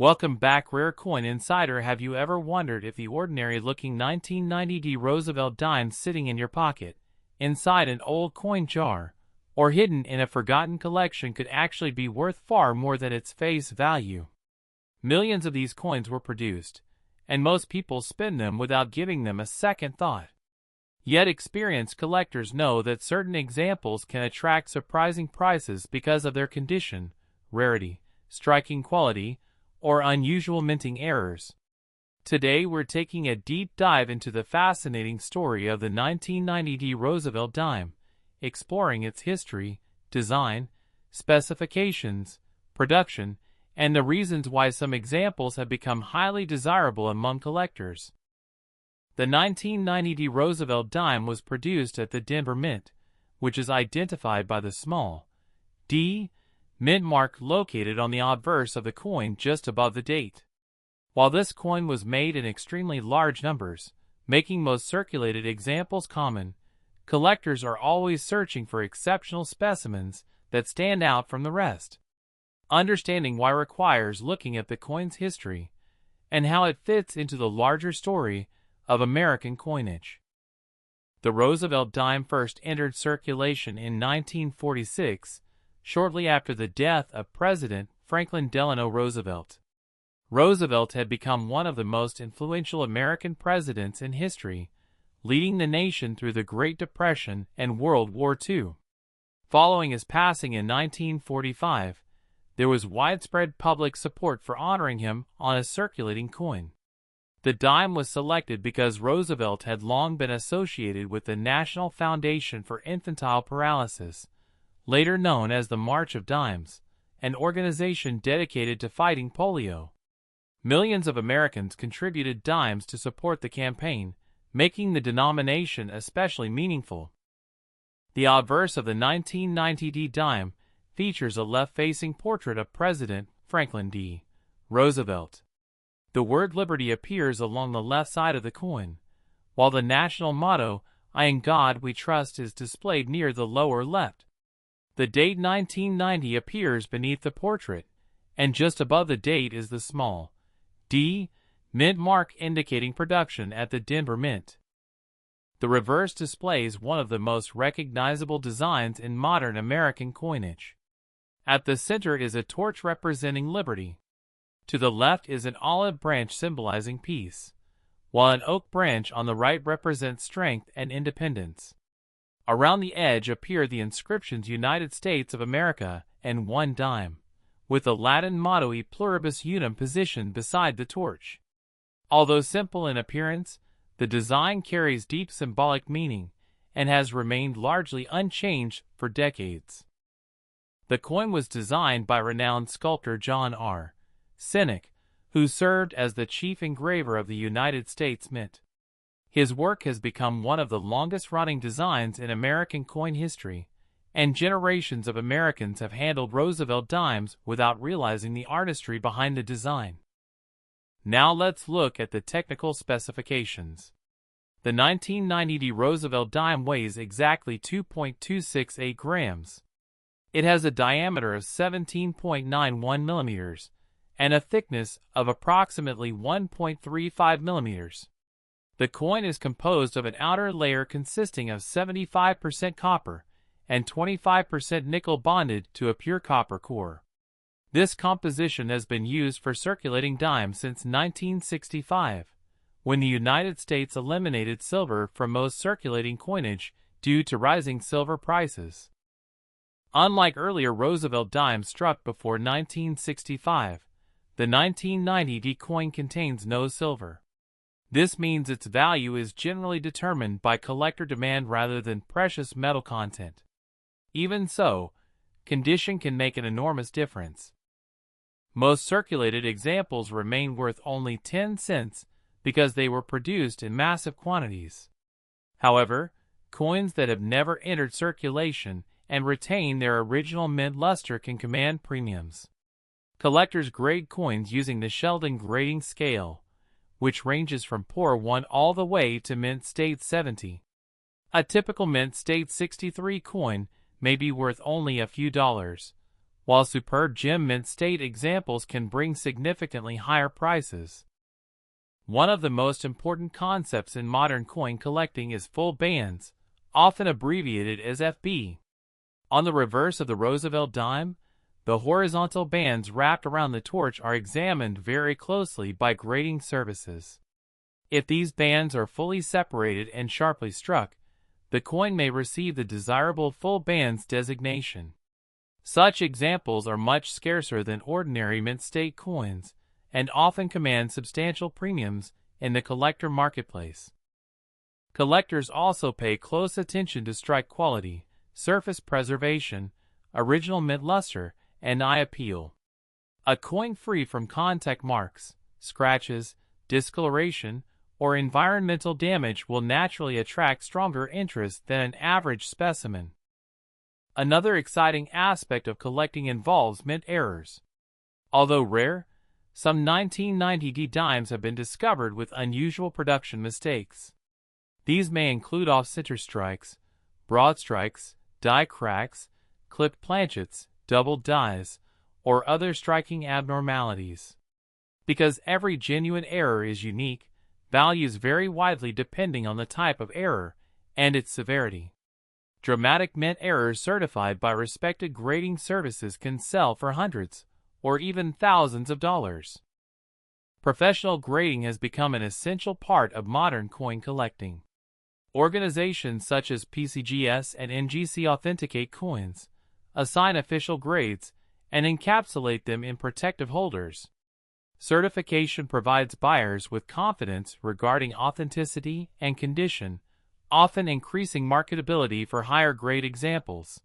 Welcome back, Rare Coin Insider. Have you ever wondered if the ordinary-looking 1990 Roosevelt dime sitting in your pocket, inside an old coin jar, or hidden in a forgotten collection could actually be worth far more than its face value? Millions of these coins were produced, and most people spend them without giving them a second thought. Yet experienced collectors know that certain examples can attract surprising prices because of their condition, rarity, striking quality, or unusual minting errors. Today we're taking a deep dive into the fascinating story of the 1990 Roosevelt dime, exploring its history, design, specifications, production, and the reasons why some examples have become highly desirable among collectors. The 1990 Roosevelt dime was produced at the Denver Mint, which is identified by the small D mint mark located on the obverse of the coin just above the date. While this coin was made in extremely large numbers, making most circulated examples common, collectors are always searching for exceptional specimens that stand out from the rest. Understanding why requires looking at the coin's history and how it fits into the larger story of American coinage. The Roosevelt dime first entered circulation in 1946, shortly after the death of President Franklin Delano Roosevelt. Roosevelt had become one of the most influential American presidents in history, leading the nation through the Great Depression and World War II. Following his passing in 1945, there was widespread public support for honoring him on a circulating coin. The dime was selected because Roosevelt had long been associated with the National Foundation for Infantile Paralysis, later known as the March of Dimes, an organization dedicated to fighting polio. Millions of Americans contributed dimes to support the campaign, making the denomination especially meaningful. The obverse of the 1990 dime features a left-facing portrait of President Franklin D. Roosevelt. The word Liberty appears along the left side of the coin, while the national motto, "I in God we trust," is displayed near the lower left. The date 1990 appears beneath the portrait, and just above the date is the small D mint mark indicating production at the Denver Mint. The reverse displays one of the most recognizable designs in modern American coinage. At the center is a torch representing liberty. To the left is an olive branch symbolizing peace, while an oak branch on the right represents strength and independence. Around the edge appear the inscriptions United States of America and one dime, with the Latin motto E pluribus unum positioned beside the torch. Although simple in appearance, the design carries deep symbolic meaning and has remained largely unchanged for decades. The coin was designed by renowned sculptor John R. Sennick, who served as the chief engraver of the United States Mint. His work has become one of the longest-running designs in American coin history, and generations of Americans have handled Roosevelt dimes without realizing the artistry behind the design. Now let's look at the technical specifications. The 1990 Roosevelt dime weighs exactly 2.268 grams. It has a diameter of 17.91 millimeters and a thickness of approximately 1.35 millimeters. The coin is composed of an outer layer consisting of 75% copper and 25% nickel bonded to a pure copper core. This composition has been used for circulating dimes since 1965, when the United States eliminated silver from most circulating coinage due to rising silver prices. Unlike earlier Roosevelt dimes struck before 1965, the 1990 coin contains no silver. This means its value is generally determined by collector demand rather than precious metal content. Even so, condition can make an enormous difference. Most circulated examples remain worth only 10 cents because they were produced in massive quantities. However, coins that have never entered circulation and retain their original mint luster can command premiums. Collectors grade coins using the Sheldon grading scale, which ranges from poor 1 all the way to mint state 70. A typical mint state 63 coin may be worth only a few dollars, while superb gem mint state examples can bring significantly higher prices. One of the most important concepts in modern coin collecting is full bands, often abbreviated as FB. On the reverse of the Roosevelt dime, the horizontal bands wrapped around the torch are examined very closely by grading services. If these bands are fully separated and sharply struck, the coin may receive the desirable full bands designation. Such examples are much scarcer than ordinary mint state coins, and often command substantial premiums in the collector marketplace. Collectors also pay close attention to strike quality, surface preservation, original mint luster, and eye appeal. A coin free from contact marks, scratches, discoloration, or environmental damage will naturally attract stronger interest than an average specimen. Another exciting aspect of collecting involves mint errors. Although rare, some 1990D dimes have been discovered with unusual production mistakes. These may include off-center strikes, broad strikes, die cracks, clipped planchets, double dies, or other striking abnormalities. Because every genuine error is unique, values vary widely depending on the type of error and its severity. Dramatic mint errors certified by respected grading services can sell for hundreds or even thousands of dollars. Professional grading has become an essential part of modern coin collecting. Organizations such as PCGS and NGC authenticate coins, assign official grades, and encapsulate them in protective holders. Certification provides buyers with confidence regarding authenticity and condition, often increasing marketability for higher-grade examples.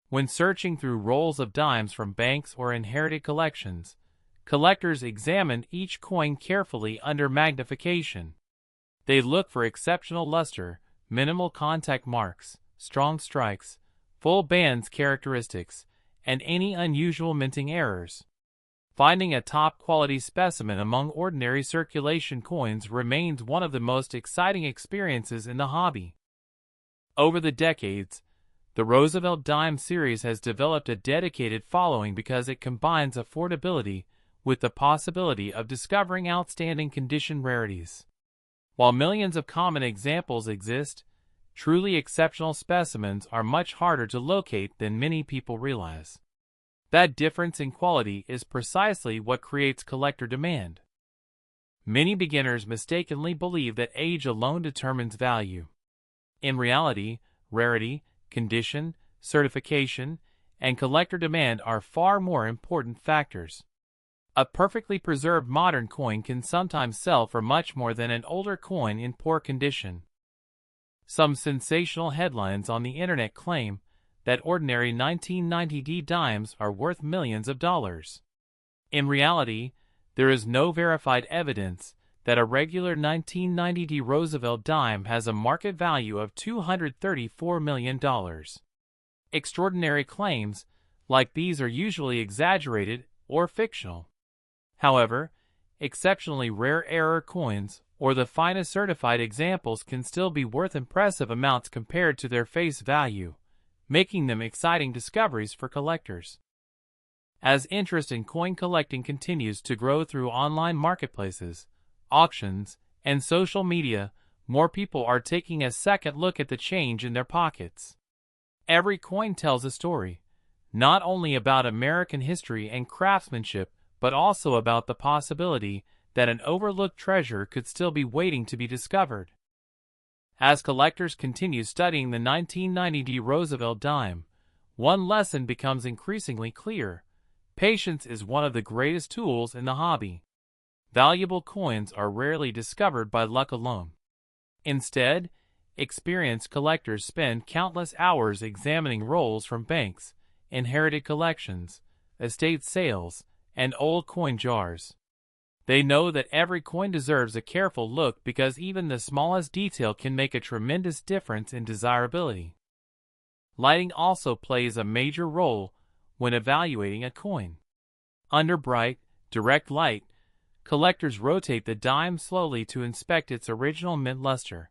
When searching through rolls of dimes from banks or inherited collections, collectors examine each coin carefully under magnification. They look for exceptional luster, minimal contact marks, strong strikes, full bands characteristics, and any unusual minting errors. Finding a top-quality specimen among ordinary circulation coins remains one of the most exciting experiences in the hobby. Over the decades, the Roosevelt Dime series has developed a dedicated following because it combines affordability with the possibility of discovering outstanding condition rarities. While millions of common examples exist, truly exceptional specimens are much harder to locate than many people realize. That difference in quality is precisely what creates collector demand. Many beginners mistakenly believe that age alone determines value. In reality, rarity, condition, certification, and collector demand are far more important factors. A perfectly preserved modern coin can sometimes sell for much more than an older coin in poor condition. Some sensational headlines on the internet claim that ordinary 1990D dimes are worth millions of dollars. In reality, there is no verified evidence that a regular 1990D Roosevelt dime has a market value of $234 million. Extraordinary claims like these are usually exaggerated or fictional. However, exceptionally rare error coins or the finest certified examples can still be worth impressive amounts compared to their face value, making them exciting discoveries for collectors. As interest in coin collecting continues to grow through online marketplaces, auctions, and social media, more people are taking a second look at the change in their pockets. Every coin tells a story, not only about American history and craftsmanship, but also about the possibility that an overlooked treasure could still be waiting to be discovered. As collectors continue studying the 1990D Roosevelt dime, one lesson becomes increasingly clear. Patience is one of the greatest tools in the hobby. Valuable coins are rarely discovered by luck alone. Instead, experienced collectors spend countless hours examining rolls from banks, inherited collections, estate sales, and old coin jars. They know that every coin deserves a careful look because even the smallest detail can make a tremendous difference in desirability. Lighting also plays a major role when evaluating a coin. Under bright, direct light, collectors rotate the dime slowly to inspect its original mint luster.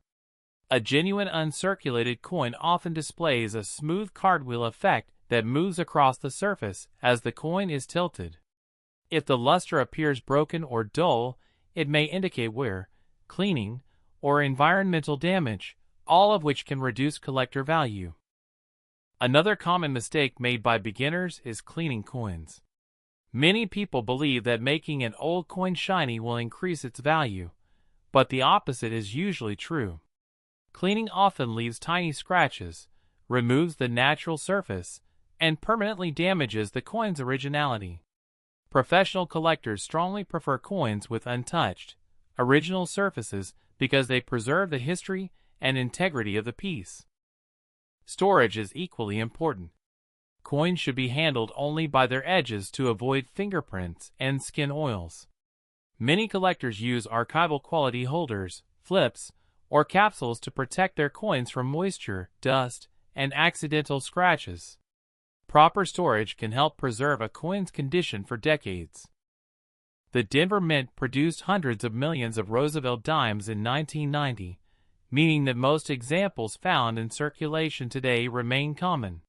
A genuine uncirculated coin often displays a smooth cartwheel effect that moves across the surface as the coin is tilted. If the luster appears broken or dull, it may indicate wear, cleaning, or environmental damage, all of which can reduce collector value. Another common mistake made by beginners is cleaning coins. Many people believe that making an old coin shiny will increase its value, but the opposite is usually true. Cleaning often leaves tiny scratches, removes the natural surface, and permanently damages the coin's originality. Professional collectors strongly prefer coins with untouched, original surfaces because they preserve the history and integrity of the piece. Storage is equally important. Coins should be handled only by their edges to avoid fingerprints and skin oils. Many collectors use archival quality holders, flips, or capsules to protect their coins from moisture, dust, and accidental scratches. Proper storage can help preserve a coin's condition for decades. The Denver Mint produced hundreds of millions of Roosevelt dimes in 1990, meaning that most examples found in circulation today remain common.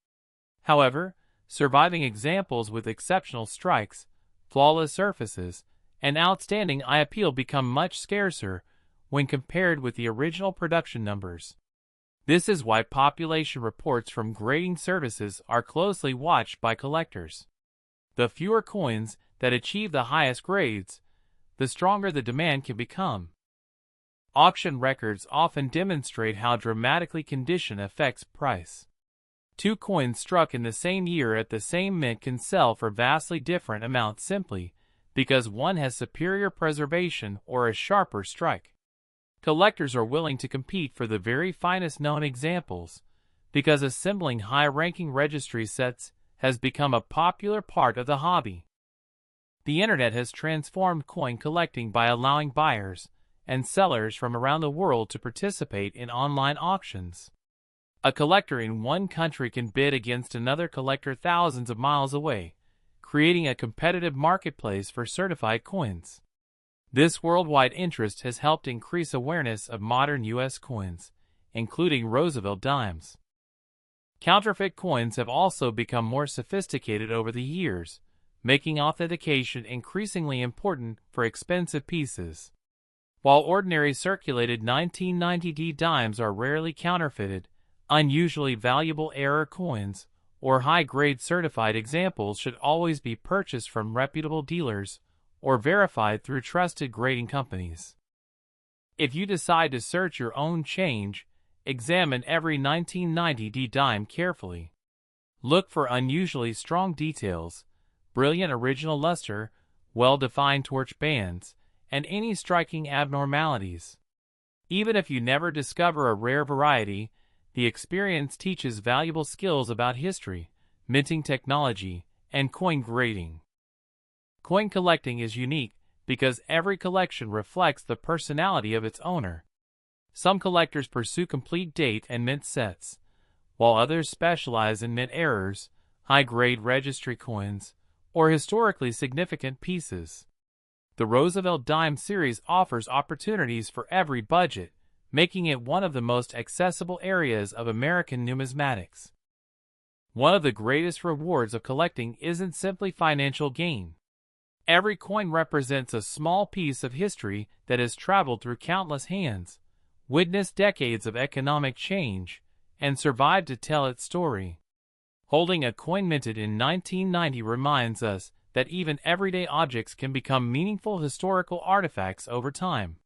However, surviving examples with exceptional strikes, flawless surfaces, and outstanding eye appeal become much scarcer when compared with the original production numbers. This is why population reports from grading services are closely watched by collectors. The fewer coins that achieve the highest grades, the stronger the demand can become. Auction records often demonstrate how dramatically condition affects price. Two coins struck in the same year at the same mint can sell for vastly different amounts simply because one has superior preservation or a sharper strike. Collectors are willing to compete for the very finest known examples because assembling high-ranking registry sets has become a popular part of the hobby. The internet has transformed coin collecting by allowing buyers and sellers from around the world to participate in online auctions. A collector in one country can bid against another collector thousands of miles away, creating a competitive marketplace for certified coins. This worldwide interest has helped increase awareness of modern U.S. coins, including Roosevelt dimes. Counterfeit coins have also become more sophisticated over the years, making authentication increasingly important for expensive pieces. While ordinary circulated 1990D dimes are rarely counterfeited, unusually valuable error coins or high-grade certified examples should always be purchased from reputable dealers or verified through trusted grading companies. If you decide to search your own change, examine every 1990D dime carefully. Look for unusually strong details, brilliant original luster, well-defined torch bands, and any striking abnormalities. Even if you never discover a rare variety, the experience teaches valuable skills about history, minting technology, and coin grading. Coin collecting is unique because every collection reflects the personality of its owner. Some collectors pursue complete date and mint sets, while others specialize in mint errors, high-grade registry coins, or historically significant pieces. The Roosevelt Dime series offers opportunities for every budget, making it one of the most accessible areas of American numismatics. One of the greatest rewards of collecting isn't simply financial gain. Every coin represents a small piece of history that has traveled through countless hands, witnessed decades of economic change, and survived to tell its story. Holding a coin minted in 1990 reminds us that even everyday objects can become meaningful historical artifacts over time.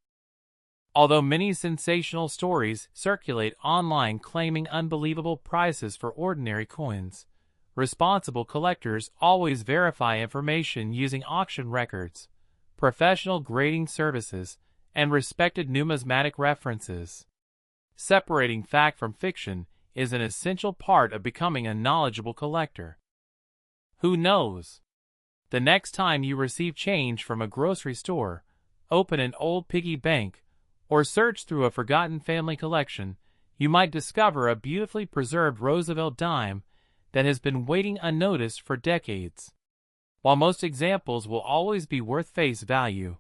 Although many sensational stories circulate online claiming unbelievable prices for ordinary coins, responsible collectors always verify information using auction records, professional grading services, and respected numismatic references. Separating fact from fiction is an essential part of becoming a knowledgeable collector. Who knows? The next time you receive change from a grocery store, open an old piggy bank, or search through a forgotten family collection, you might discover a beautifully preserved Roosevelt dime that has been waiting unnoticed for decades. While most examples will always be worth face value,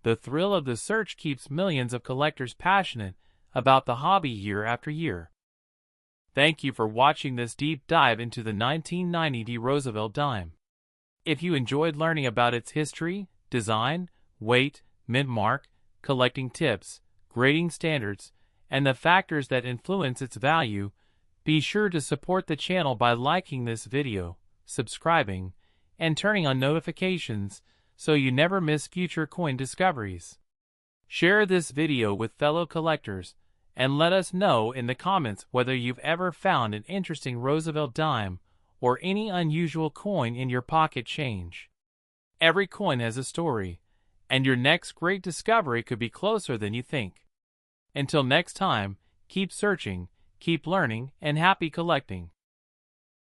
the thrill of the search keeps millions of collectors passionate about the hobby year after year. Thank you for watching this deep dive into the 1990 Roosevelt dime. If you enjoyed learning about its history, design, weight, mint mark, collecting tips, grading standards, and the factors that influence its value, be sure to support the channel by liking this video, subscribing, and turning on notifications so you never miss future coin discoveries. Share this video with fellow collectors and let us know in the comments whether you've ever found an interesting Roosevelt dime or any unusual coin in your pocket change. Every coin has a story, and your next great discovery could be closer than you think. Until next time, keep searching, keep learning, and happy collecting.